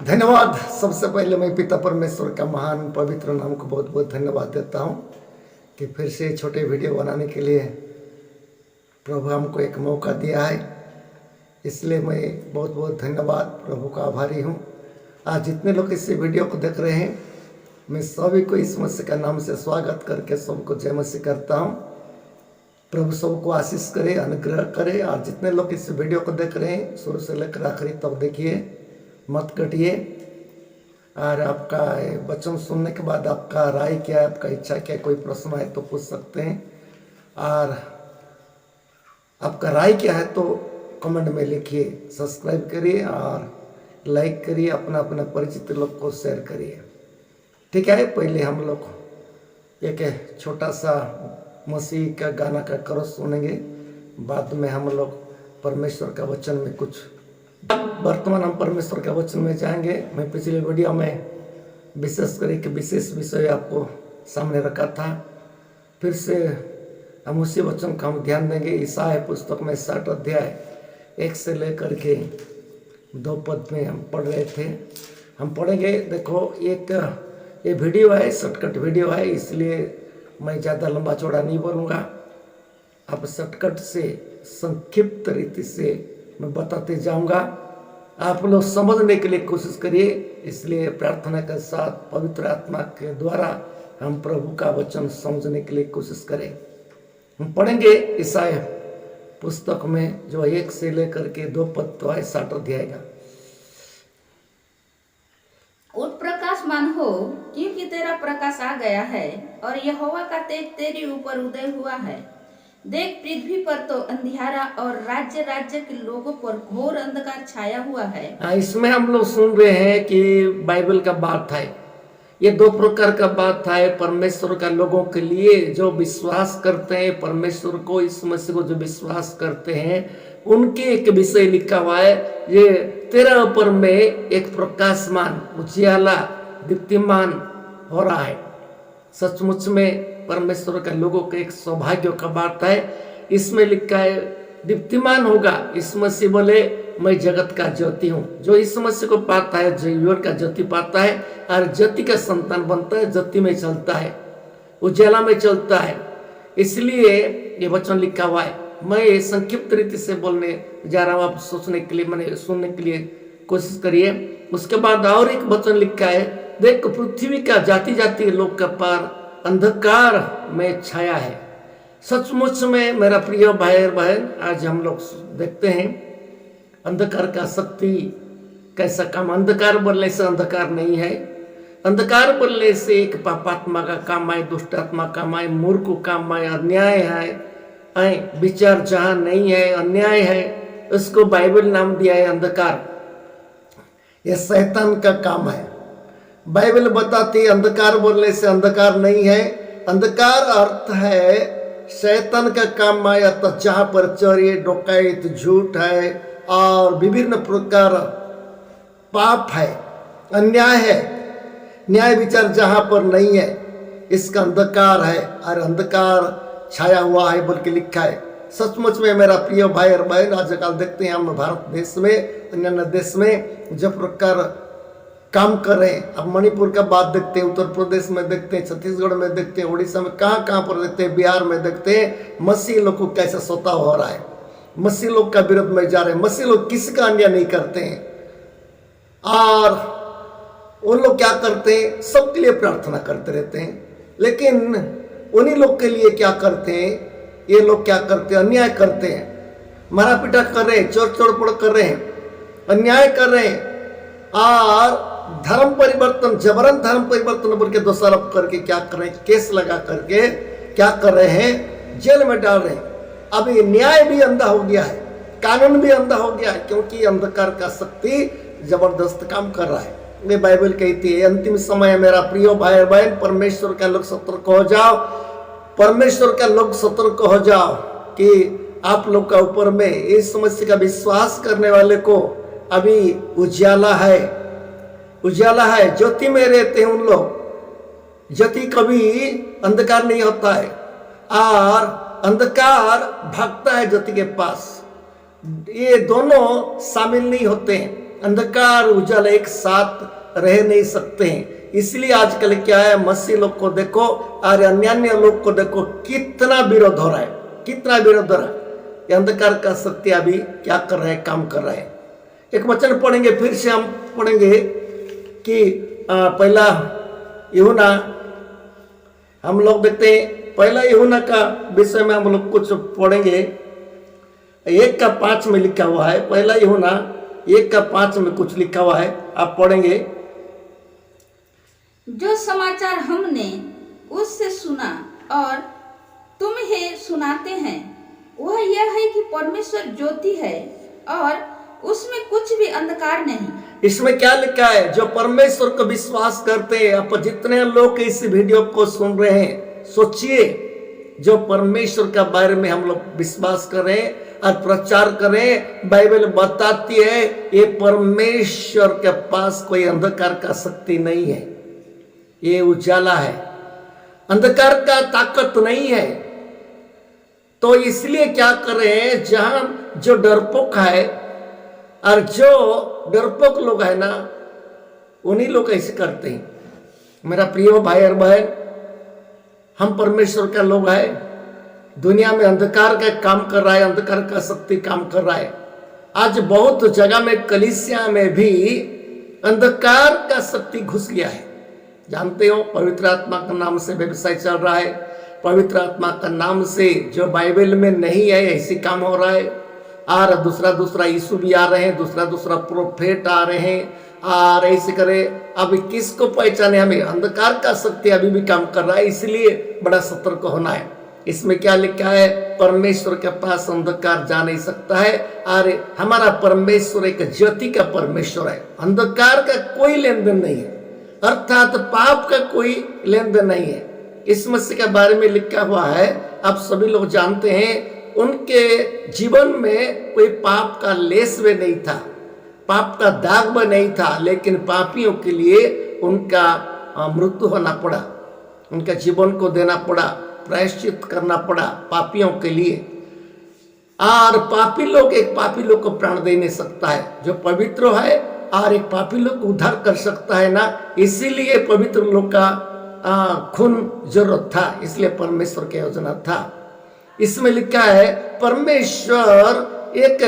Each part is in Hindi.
धन्यवाद। सबसे पहले मैं पिता परमेश्वर का महान पवित्र नाम को बहुत बहुत धन्यवाद देता हूँ कि फिर से छोटे वीडियो बनाने के लिए प्रभु हमको एक मौका दिया है। इसलिए मैं बहुत बहुत धन्यवाद प्रभु का आभारी हूँ। आज जितने लोग इस वीडियो को देख रहे हैं, मैं सभी को इस मसीह का नाम से स्वागत करके सबको जय मसीह करता हूँ। प्रभु सबको आशीष करे, अनुग्रह करे। और जितने लोग इस वीडियो को देख रहे हैं, शुरू से लेकर आखिरी तक देखिए, मत कटिए। और आपका वचन सुनने के बाद आपका राय क्या है, आपका इच्छा क्या है, कोई प्रश्न है तो पूछ सकते हैं। और आपका राय क्या है तो कमेंट में लिखिए। सब्सक्राइब करिए और लाइक करिए, अपना अपना परिचित लोग को शेयर करिए। ठीक है, पहले हम लोग एक छोटा सा मसीह का गाना का क्रॉस सुनेंगे, बाद में हम लोग परमेश्वर का वचन में कुछ वर्तमान हम परमेश्वर का वचन में जाएंगे। मैं पिछले वीडियो में विशेष कर एक विशेष विषय आपको सामने रखा था। फिर से हम उसी वचन का हम ध्यान देंगे। ईसाया पुस्तक में 60 अध्याय 1 से लेकर के 2 पद में हम पढ़ रहे थे। हम पढ़ेंगे। देखो, ये वीडियो है, शॉर्टकट वीडियो है, इसलिए मैं ज़्यादा लंबा चौड़ा नहीं बोलूँगा। आप शॉर्टकट से संक्षिप्त रीति से मैं बताते जाऊंगा। आप लोग समझने के लिए कोशिश करिए। इसलिए प्रार्थना के साथ पवित्र आत्मा के द्वारा हम प्रभु का वचन समझने के लिए कोशिश करें। हम पढ़ेंगे ईसाया पुस्तक में जो 1 से लेकर के 2 पद तो है 60 अध्याय का। उठ प्रकाशमान हो, क्योंकि तेरा प्रकाश आ गया है और यहोवा का तेज तेरे ऊपर उदय हुआ है। देख, पृथ्वी पर तो अंधियारा और राज्य राज्य के लोगों पर घोर अंधकार छाया हुआ है। इसमें हम लोग सुन रहे हैं कि बाइबल का बात है। ये 2 प्रकार का बात है परमेश्वर का लोगों के लिए जो विश्वास करते हैं परमेश्वर को, इस मसीह को जो विश्वास करते हैं, उनके एक विषय लिखा हुआ है। ये तेरा ऊपर में एक प्रकाशमान उजियाला दीप्तिमान हो रहा है। सचमुच में परमेश्वर का लोगों के एक सौभाग्य का बात है। इसमें लिखा है दीप्तिमान होगा। इस मसीह बोले मैं जगत का ज्योति हूँ। जो इस मसीह को पाता है जीवन का ज्योति पाता है और ज्योति का संतान बनता है, ज्योति में चलता है, उजाला में चलता है। इसलिए ये वचन लिखा हुआ है। मैं संक्षिप्त रीति से बोलने जा रहा हूँ, आप सोचने के लिए, मैंने सुनने के लिए कोशिश करिए। उसके बाद और एक वचन लिखा है, देख पृथ्वी का जाति जाति लोग का पार अंधकार में छाया है। सचमुच में मेरा प्रिय भाई और बहन, आज हम लोग देखते हैं अंधकार का शक्ति कैसा काम। अंधकार बोलने से अंधकार नहीं है। अंधकार बोलने से एक पापात्मा का काम है, दुष्ट आत्मा का काम है, मूर्ख काम है, अन्याय है, विचार जहाँ नहीं है, अन्याय है, उसको बाइबल नाम दिया है अंधकार। यह शैतान का काम है। बाइबल बताती है अंधकार बोलने से अंधकार नहीं है। अंधकार अर्थ है शैतान का काम आया तो जहाँ पर चोरी डकैत झूठ है और विभिन्न प्रकार पाप है, अन्याय है, न्याय विचार जहाँ पर नहीं है, इसका अंधकार है। और अंधकार छाया हुआ है बोल के लिखा है। सचमुच में मेरा प्रिय भाई और बहन, आजकल देखते हैं हम भारत देश में, अन्य देश में जो प्रकार काम कर रहे हैं। अब मणिपुर का बात देखते हैं, उत्तर प्रदेश में देखते हैं, छत्तीसगढ़ में देखते हैं, उड़ीसा में कहाँ कहाँ पर देखते हैं, बिहार में देखते हैं मसीह लोग को कैसा सताव हो रहा है। मसीह लोग का विरोध में जा रहे हैं। मसीह लोग किसी का अन्याय नहीं करते हैं और वो लोग क्या करते हैं, सबके लिए प्रार्थना करते रहते हैं। लेकिन उन्हीं लोग के लिए क्या करते हैं, ये लोग क्या करते हैं, अन्याय करते हैं, मारा पीटा कर रहे हैं, चोर चोरपड़ कर रहे हैं, अन्याय कर रहे हैं और धर्म परिवर्तन, जबरन धर्म परिवर्तन बोल के दोषारोप करके क्या कर रहे हैं, केस लगा करके क्या कर रहे हैं, जेल में डाल रहे हैं। अब ये न्याय भी अंधा हो गया है, कानून भी अंधा हो गया है, क्योंकि अंधकार का शक्ति जबरदस्त काम कर रहा है। ये बाइबल कहती है अंतिम समय मेरा प्रिय भाई बहन, परमेश्वर का लोग सतर्क हो जाओ, परमेश्वर का लोग सतर्क हो जाओ कि आप लोग का ऊपर में इस समस्या का विश्वास करने वाले को अभी उजाला है, उजाला है, ज्योति में रहते हैं उन लोग। ज्योति कभी अंधकार नहीं होता है और अंधकार भागता है ज्योति के पास। ये दोनों शामिल नहीं होते हैं। अंधकार उजाला एक साथ रह नहीं सकते हैं। इसलिए आजकल क्या है, मसीह लोग को देखो और अन्य लोग को देखो, कितना विरोध हो रहा है, कितना विरोध हो रहा है। ये अंधकार का शक्ति अभी क्या कर रहा है, काम कर रहा है। एक वचन पढ़ेंगे, फिर से हम पढ़ेंगे कि पहला यूहन्ना, हम लोग देखते हैं पहला यूहन्ना का विषय में हम लोग कुछ पढ़ेंगे। 1:5 में लिखा हुआ है, पहला यूहन्ना 1:5 में कुछ लिखा हुआ है, आप पढ़ेंगे। जो समाचार हमने उससे सुना और तुम्हें सुनाते हैं वह यह है कि परमेश्वर ज्योति है और उसमें कुछ भी अंधकार नहीं। इसमें क्या लिखा है, जो परमेश्वर को विश्वास करते हैं। आप जितने लोग इस वीडियो को सुन रहे हैं, सोचिए, जो परमेश्वर के बारे में हम लोग विश्वास करें और प्रचार करें, बाइबल बताती है ये परमेश्वर के पास कोई अंधकार का शक्ति नहीं है, ये उजाला है, अंधकार का ताकत नहीं है। तो इसलिए क्या करें, जहां जो डरपोक है और जो डरपोक लोग है ना, उन्हीं लोग ऐसे करते हैं। मेरा प्रिय भाई और बहन, हम परमेश्वर का लोग हैं। दुनिया में अंधकार का काम कर रहा है, अंधकार का शक्ति काम कर रहा है। आज बहुत जगह में, कलीसिया में भी अंधकार का शक्ति घुस गया है। जानते हो, पवित्र आत्मा का नाम से व्यवसाय चल रहा है, पवित्र आत्मा का नाम से जो बाइबल में नहीं है ऐसी काम हो रहा है। और दूसरा यीशु भी आ रहे हैं, दूसरा प्रोफेट आ रहे हैं, और ऐसे करे। अभी किसको पहचाने, हमें अंधकार का शक्ति अभी भी काम कर रहा है, इसलिए बड़ा सतर्क होना है। इसमें क्या लिखा है, परमेश्वर के पास अंधकार जा नहीं सकता है। और हमारा परमेश्वर एक ज्योति का परमेश्वर है, अंधकार का कोई लेन देन नहीं है, अर्थात पाप का कोई लेन देन नहीं है। इस मसीह के बारे में लिखा हुआ है, आप सभी लोग जानते हैं, उनके जीवन में कोई पाप का लेस भी नहीं था, पाप का दाग भी नहीं था, लेकिन पापियों के लिए उनका मृत्यु होना पड़ा, उनका जीवन को देना पड़ा, प्रायश्चित करना पड़ा पापियों के लिए। और पापी लोग, एक पापी लोग को प्राण दे नहीं सकता है, जो पवित्र है, और एक पापी लोग को उद्धार कर सकता है ना। इसीलिए पवित्र लोग का खून जरूरत था, इसलिए परमेश्वर की योजना था। इसमें लिखा है परमेश्वर एक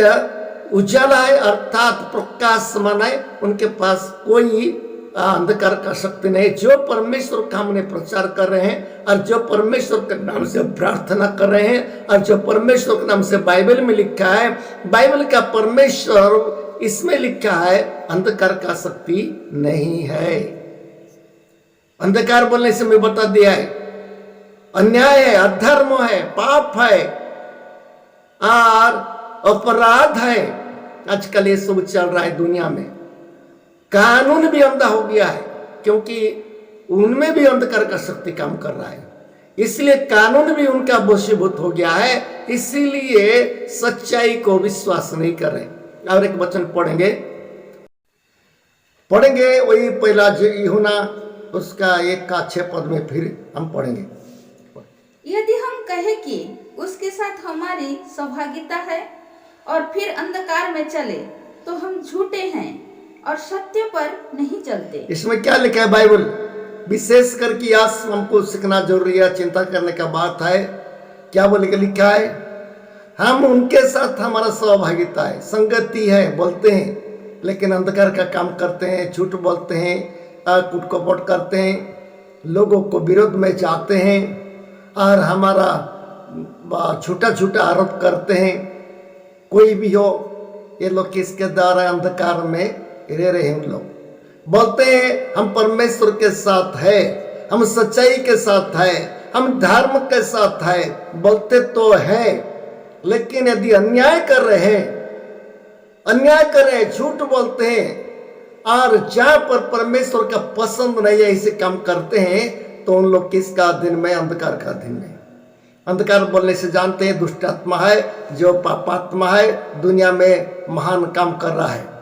उजाला है, अर्थात प्रकाशमान है, उनके पास कोई अंधकार का शक्ति नहीं। जो परमेश्वर का हमने प्रचार कर रहे हैं और जो परमेश्वर के नाम से प्रार्थना कर रहे हैं और जो परमेश्वर के नाम से बाइबल में लिखा है, बाइबल का परमेश्वर इसमें लिखा है, अंधकार का शक्ति नहीं है। अंधकार बोलने से मैं बता दिया है, अन्याय है, अधर्म है, पाप है और अपराध है। आजकल ये सब चल रहा है दुनिया में। कानून भी अंधा हो गया है, क्योंकि उनमें भी अंधकार का शक्ति काम कर रहा है, इसलिए कानून भी उनका वशीभूत हो गया है, इसीलिए सच्चाई को विश्वास नहीं कर रहे। और एक वचन पढ़ेंगे वही पहला यूहन्ना उसका 1:6 में, फिर हम पढ़ेंगे। यदि हम कहें कि उसके साथ हमारी सहभागिता है और फिर अंधकार में चले तो हम झूठे हैं और सत्य पर नहीं चलते। इसमें क्या लिखा है बाइबल, विशेष करके आज हमको सीखना जरूरी है, चिंता करने का बात है। क्या बोल के लिखा है, हम उनके साथ हमारा सहभागिता है, संगति है बोलते हैं, लेकिन अंधकार का काम करते हैं, झूठ बोलते हैं, कुटकपट करते हैं, लोगों को विरोध में जाते हैं और हमारा झूठा आरोप करते हैं। कोई भी हो, ये लोग किसके द्वारा अंधकार में रह रहे हैं। लोग बोलते हैं हम परमेश्वर के साथ है, हम सच्चाई के साथ है, हम धर्म के साथ है, बोलते तो है, लेकिन यदि अन्याय कर रहे हैं, झूठ बोलते हैं और जहां पर परमेश्वर का पसंद नहीं है इसे काम करते हैं, तो उन लोग किसका दिन में, अंधकार का दिन में। अंधकार बोलने से जानते हैं दुष्ट आत्मा है, जो पापात्मा है, दुनिया में महान काम कर रहा है।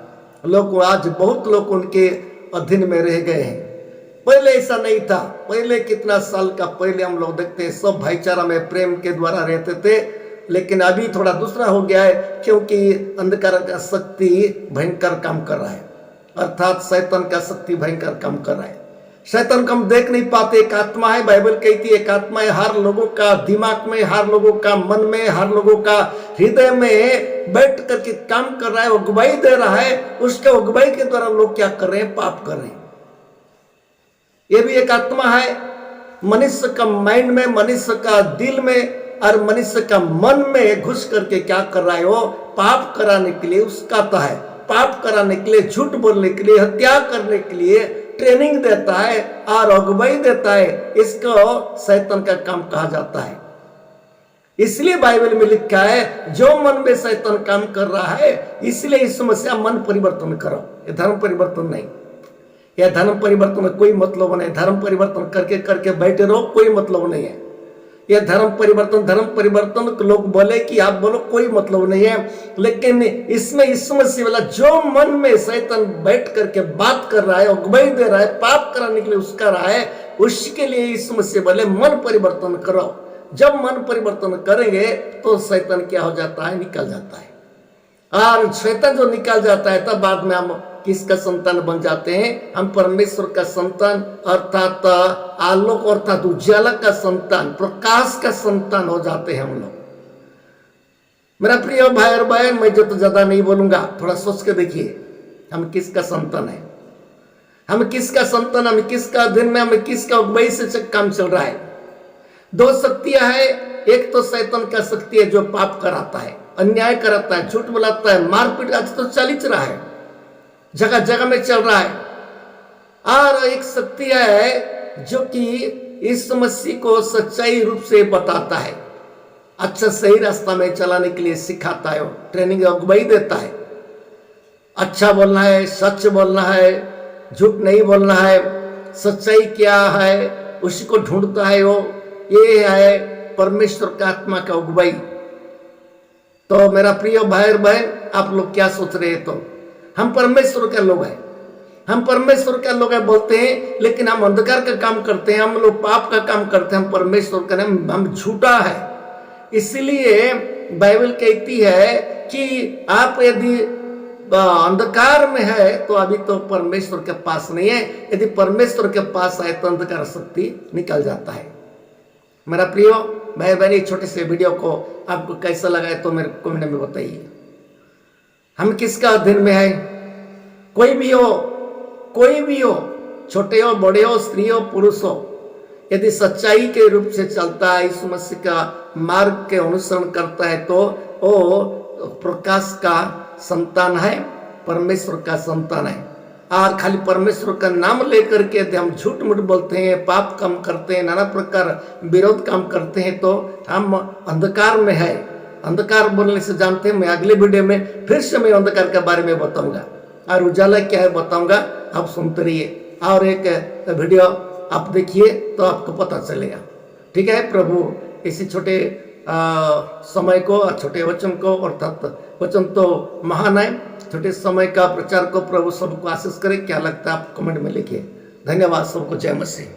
लोग आज बहुत लोग उनके अधीन में रह गए हैं। पहले ऐसा नहीं था। पहले कितना साल का पहले हम लोग देखते हैं, सब भाईचारा में प्रेम के द्वारा रहते थे लेकिन अभी थोड़ा दूसरा हो गया है, क्योंकि अंधकार का शक्ति भयंकर काम कर रहा है, अर्थात शैतान का शक्ति भयंकर काम कर रहा है। शैतान को हम देख नहीं पाते, एक आत्मा है, बाइबल कहती है एक आत्मा है, हर लोगों का दिमाग में, हर लोगों का मन में, हर लोगों का हृदय में बैठ करके काम कर रहा है, अगुवाई दे रहा है। उसके अगुवाई के द्वारा लोग क्या कर रहे हैं? पाप कर रहे हैं। ये भी एक आत्मा है, मनुष्य का माइंड में, मनुष्य का दिल में और मनुष्य का मन में घुस करके क्या कर रहा है? वो पाप कराने के लिए उसका है, पाप कराने के लिए, झूठ बोलने के लिए, हत्या करने के लिए ट्रेनिंग देता है और अगुवाई देता है। इसको शैतान का काम कहा जाता है। इसलिए बाइबल में लिखा है जो मन में शैतान काम कर रहा है, इसलिए इस समस्या मन परिवर्तन करो। ये धर्म परिवर्तन नहीं, यह धर्म परिवर्तन में कोई मतलब नहीं। धर्म परिवर्तन करके करके बैठे रहो, कोई मतलब नहीं है। यह धर्म परिवर्तन लोग बोले कि आप बोलो, कोई मतलब नहीं है। लेकिन इसमें इस मसीह वाला जो मन में शैतान बैठ करके बात कर रहा है, अगुवाई दे रहा है, पाप कराने के लिए उसका रहा है, उसके लिए इस मसीह वाले मन परिवर्तन करो। जब मन परिवर्तन करेंगे तो शैतान क्या हो जाता है? निकल जाता है। और शैतान जो निकल जाता है, तब बाद में हम किसका संतान बन जाते हैं? हम परमेश्वर का संतान, अर्थात आलोक अर्थात उजाला का संतान, प्रकाश का संतान हो जाते हैं हम लोग। मेरा प्रिय भाई और बहन, मैं जो तो ज्यादा नहीं बोलूंगा, थोड़ा सोच के देखिए हम किसका संतान है, हम किसका संतान, हम किसका अधीन में, हमें किसका अगुवाई से काम चल रहा है। दो शक्तियां है, एक तो शैतान का शक्ति है जो पाप कराता है, अन्याय कराता है, झूठ बुलाता है, मारपीट आज तो चल ही रहा है, जगह जगह में चल रहा है। और एक शक्ति है जो कि इस समस्या को सच्चाई रूप से बताता है, अच्छा सही रास्ता में चलाने के लिए सिखाता है, ट्रेनिंग अगुवाई देता है। अच्छा बोलना है, सच बोलना है, झूठ नहीं बोलना है, सच्चाई क्या है उसी को ढूंढता है वो। ये है परमेश्वर का आत्मा का अगुवाई। तो मेरा प्रिय भाई और बहन, आप लोग क्या सोच रहे हैं? तो हम परमेश्वर के लोग हैं, हम परमेश्वर के लोग हैं बोलते हैं, लेकिन हम अंधकार का काम करते हैं, हम लोग पाप का काम करते हैं, हम परमेश्वर का नहीं, हम झूठा है। इसलिए बाइबल कहती है कि आप यदि अंधकार में है तो अभी तो परमेश्वर के पास नहीं है, यदि परमेश्वर के पास आए तो अंधकार शक्ति निकल जाता है। मेरा प्रियो भाई बहन, छोटे से वीडियो को आपको कैसा लगा है तो मेरे कमेंट में बताइए। हम किसका अधीन में है? कोई भी हो, कोई भी हो, छोटे हो, बड़े हो, स्त्री हो, पुरुष हो, यदि सच्चाई के रूप से चलता है, इस मसीह का मार्ग के अनुसरण करता है, तो वो प्रकाश का संतान है, परमेश्वर का संतान है। और खाली परमेश्वर का नाम लेकर के यदि हम झूठ मूठ बोलते हैं, पाप काम करते हैं, नाना प्रकार विरोध काम करते हैं, तो हम अंधकार में है। अंधकार बोलने से जानते हैं, मैं अगले वीडियो में फिर से मैं अंधकार के बारे में बताऊंगा और उजाला क्या है बताऊंगा, आप सुनते रहिए। और एक वीडियो आप देखिए तो आपको पता चलेगा। ठीक है, प्रभु इसी छोटे समय को और छोटे वचन को, अर्थात वचन तो महान है, छोटे समय का प्रचार को प्रभु सबको आशीष करे। क्या लगता है आप कमेंट में लिखिए। धन्यवाद सबको, जय मसीह।